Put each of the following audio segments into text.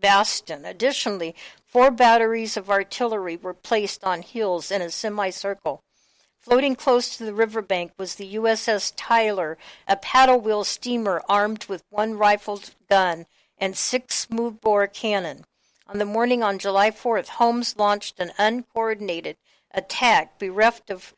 bastion. Additionally, 4 batteries of artillery were placed on hills in a semicircle. Floating close to the riverbank was the USS Tyler, a paddle-wheel steamer armed with 1 rifled gun and 6 smoothbore cannon. On the morning on July 4th, Holmes launched an uncoordinated attack bereft of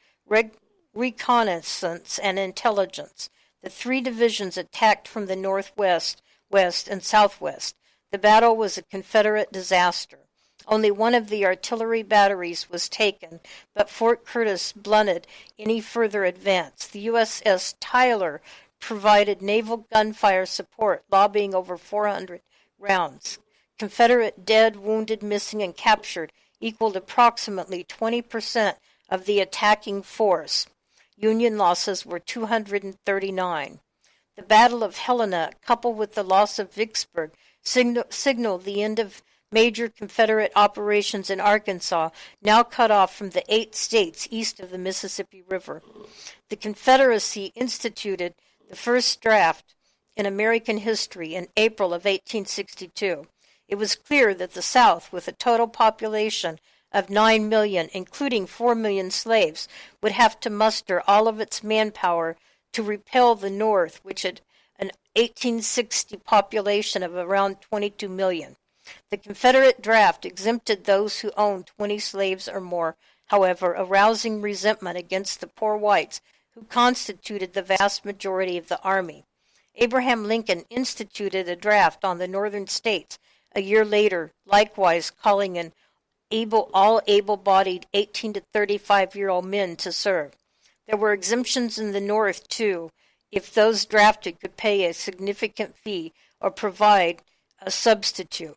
reconnaissance and intelligence. The 3 divisions attacked from the northwest, west, and southwest. The battle was a Confederate disaster. Only 1 of the artillery batteries was taken, but Fort Curtis blunted any further advance. The USS Tyler provided naval gunfire support, lobbing over 400 rounds. Confederate dead, wounded, missing, and captured equaled approximately 20% of the attacking force. Union losses were 239. The Battle of Helena, coupled with the loss of Vicksburg, signaled the end of major Confederate operations in Arkansas, now cut off from the 8 states east of the Mississippi River. The Confederacy instituted the first draft in American history in April of 1862. It was clear that the South, with a total population of 9 million, including 4 million slaves, would have to muster all of its manpower to repel the North, which had an 1860 population of around 22 million. The Confederate draft exempted those who owned 20 slaves or more, however, arousing resentment against the poor whites who constituted the vast majority of the Army. Abraham Lincoln instituted a draft on the northern states a year later, likewise calling in all able-bodied 18 to 35-year-old men to serve. There were exemptions in the North, too, if those drafted could pay a significant fee or provide a substitute.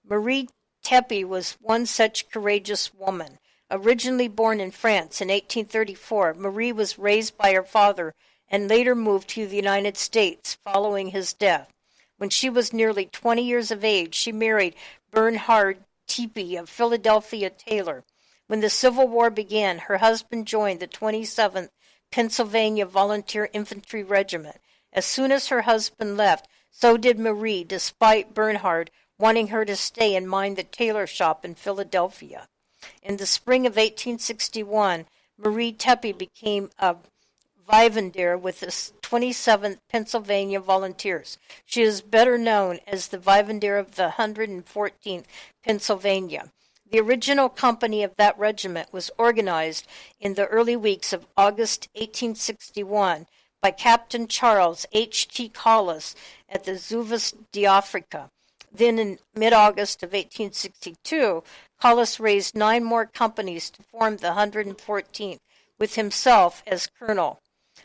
Marie Tepe was one such courageous woman. Originally born in France in 1834, Marie was raised by her father and later moved to the United States following his death. When she was nearly 20 years of age, she married Bernhard Tepe of Philadelphia Taylor. When the Civil War began, her husband joined the 27th Pennsylvania Volunteer Infantry Regiment. As soon as her husband left, so did Marie, despite Bernhard wanting her to stay and mind the tailor shop in Philadelphia. In the spring of 1861, Marie Tepe became a Vivandier with the 27th Pennsylvania Volunteers. She is better known as the Vivandier of the 114th Pennsylvania. The original company of that regiment was organized in the early weeks of August 1861 by Captain Charles H.T. Collis at the Zouaves d'Africa. Then in mid-August of 1862, Collis raised 9 more companies to form the 114th, with himself as colonel.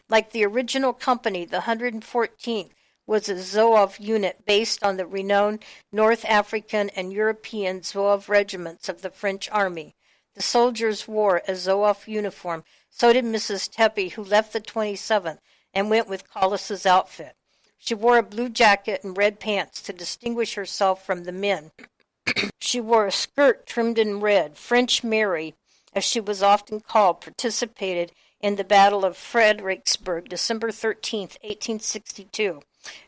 Like the original company, the 114th was a Zouave unit based on the renowned North African and European Zouave regiments of the French army. The soldiers wore a Zouave uniform. So did Mrs. Tepe, who left the 27th and went with Collis's outfit. She wore a blue jacket and red pants to distinguish herself from the men. She wore a skirt trimmed in red. French Mary, as she was often called, participated in the Battle of Fredericksburg, December 13, 1862.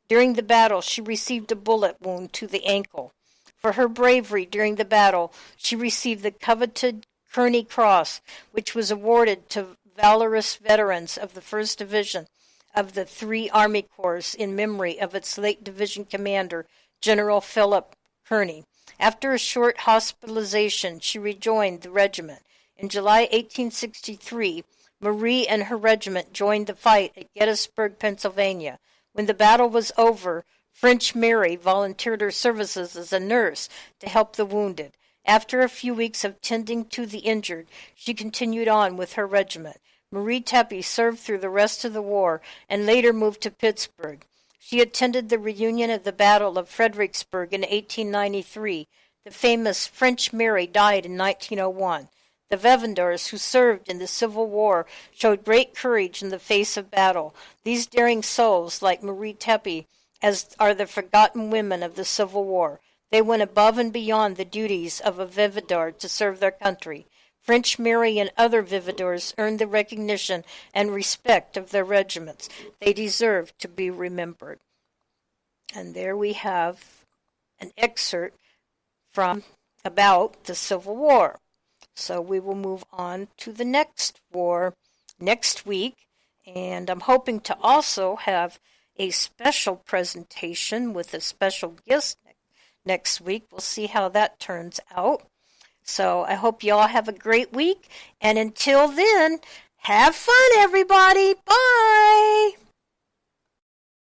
During the battle, she received a bullet wound to the ankle. For her bravery during the battle, she received the coveted Kearney Cross, which was awarded to valorous veterans of the 1st Division of the 3 Army Corps in memory of its late division commander, General Philip Kearney. After a short hospitalization, she rejoined the regiment. In July 1863, Marie and her regiment joined the fight at Gettysburg, Pennsylvania. When the battle was over, French Mary volunteered her services as a nurse to help the wounded. After a few weeks of tending to the injured, she continued on with her regiment. Marie Tepe served through the rest of the war and later moved to Pittsburgh. She attended the reunion of the Battle of Fredericksburg in 1893. The famous French Mary died in 1901. The Vivandiers who served in the Civil War showed great courage in the face of battle. These daring souls, like Marie Tepe, as are the forgotten women of the Civil War. They went above and beyond the duties of a Vivandier to serve their country. French Mary and other Vivandiers earned the recognition and respect of their regiments. They deserve to be remembered. And there we have an excerpt from about the Civil War. So we will move on to the next war next week, and I'm hoping to also have a special presentation with a special guest next week. We'll see how that turns out. So I hope you all have a great week, and until then, have fun, everybody. Bye!